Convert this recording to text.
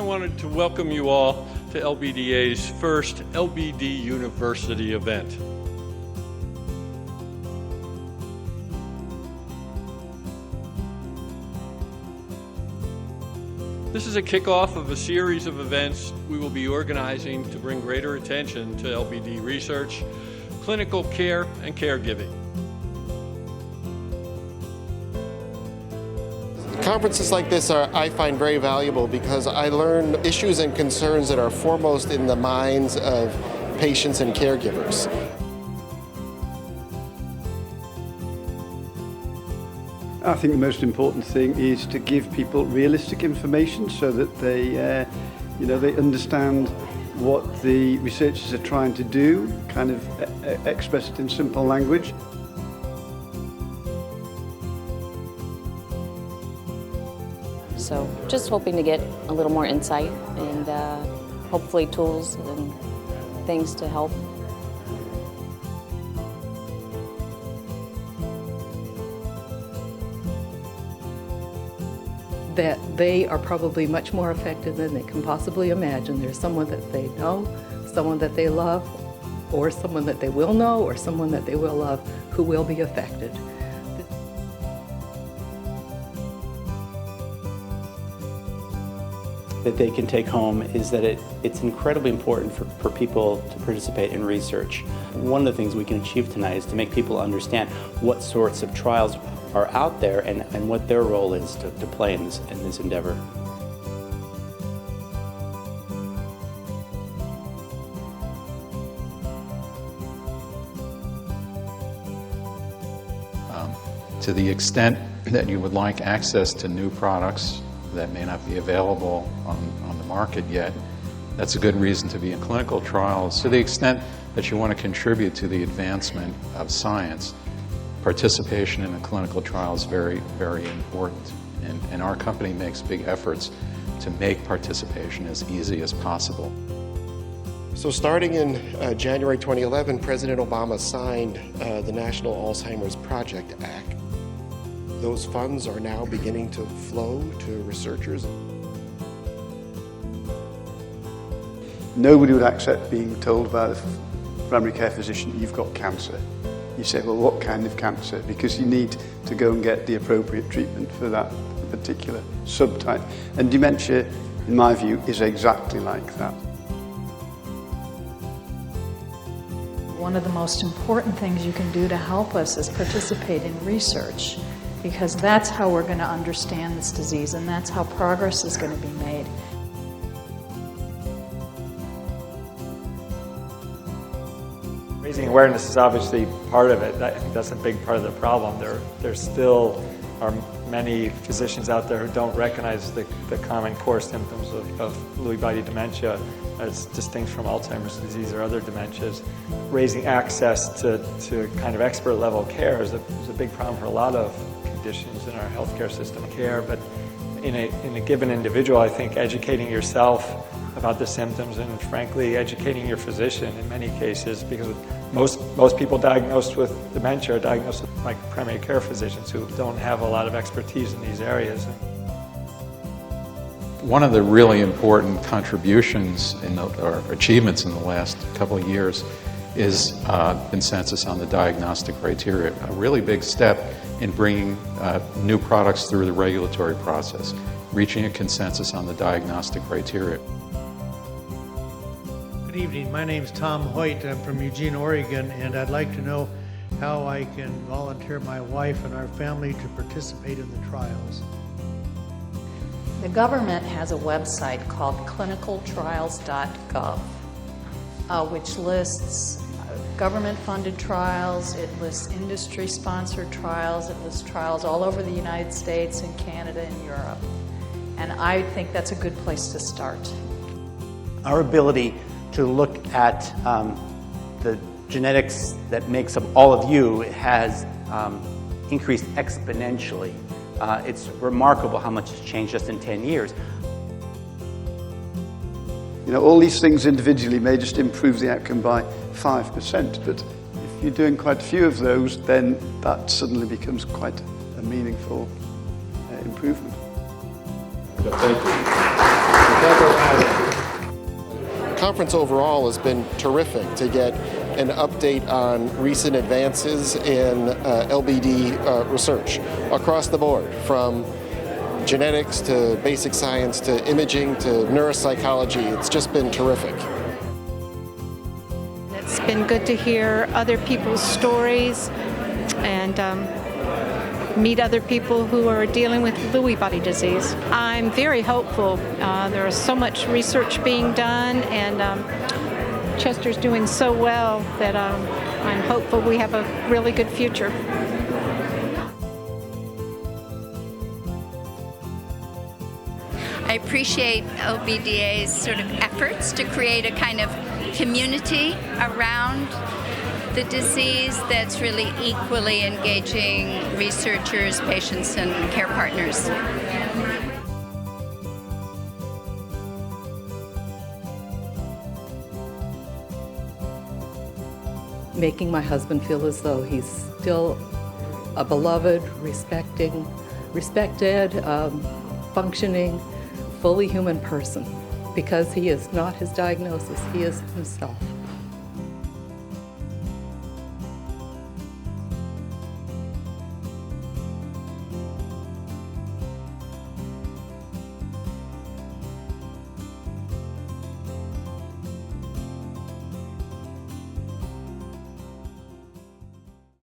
wanted to welcome you all to LBDA's first LBD University event. This is a kickoff of a series of events we will be organizing to bring greater attention to LBD research, clinical care, and caregiving. Conferences like this I find very valuable because I learn issues and concerns that are foremost in the minds of patients and caregivers. I think the most important thing is to give people realistic information so that they understand what the researchers are trying to do, kind of express it in simple language. So just hoping to get a little more insight and hopefully tools and things to help. That they are probably much more affected than they can possibly imagine. There's someone that they know, someone that they love, or someone that they will know, or someone that they will love who will be affected. That they can take home is that it's incredibly important for people to participate in research. One of the things we can achieve tonight is to make people understand what sorts of trials are out there and what their role is to play in this endeavor. To the extent that you would like access to new products that may not be available on the market yet, that's a good reason to be in clinical trials. To the extent that you want to contribute to the advancement of science, participation in a clinical trial is very, very important. And our company makes big efforts to make participation as easy as possible. So starting in January 2011, President Obama signed the National Alzheimer's Project Act. Those funds are now beginning to flow to researchers. Nobody would accept being told by the primary care physician, you've got cancer. You say, well, what kind of cancer? Because you need to go and get the appropriate treatment for that particular subtype. And dementia, in my view, is exactly like that. One of the most important things you can do to help us is participate in research, because that's how we're going to understand this disease and that's how progress is going to be made. Raising awareness is obviously part of it. I think that's a big part of the problem. There still are many physicians out there who don't recognize the common core symptoms of Lewy body dementia as distinct from Alzheimer's disease or other dementias. Raising access to kind of expert level care is a big problem for a lot of conditions in our healthcare system care, but in a given individual, I think educating yourself about the symptoms and frankly educating your physician in many cases, because most people diagnosed with dementia are diagnosed with like primary care physicians who don't have a lot of expertise in these areas. One of the really important contributions or achievements in the last couple of years is consensus on the diagnostic criteria. A really big step in bringing new products through the regulatory process, reaching a consensus on the diagnostic criteria. Good evening. My name is Tom Hoyt. I'm from Eugene, Oregon, and I'd like to know how I can volunteer my wife and our family to participate in the trials. The government has a website called clinicaltrials.gov, which lists government-funded trials, it lists industry-sponsored trials, it lists trials all over the United States and Canada and Europe. And I think that's a good place to start. Our ability to look at the genetics that makes up all of you has increased exponentially. It's remarkable how much has changed just in 10 years. You know, all these things individually may just improve the outcome by 5%, but if you're doing quite a few of those, then that suddenly becomes quite a meaningful improvement. Thank you. Conference overall has been terrific to get an update on recent advances in LBD research across the board, from genetics to basic science to imaging to neuropsychology. It's just been terrific. It's been good to hear other people's stories and meet other people who are dealing with Lewy body disease. I'm very hopeful. There is so much research being done, and Chester's doing so well that I'm hopeful we have a really good future. I appreciate LBDA's sort of efforts to create a kind of community around the disease that's really equally engaging researchers, patients, and care partners. Making my husband feel as though he's still a beloved, respected, functioning, fully human person, because he is not his diagnosis, he is himself.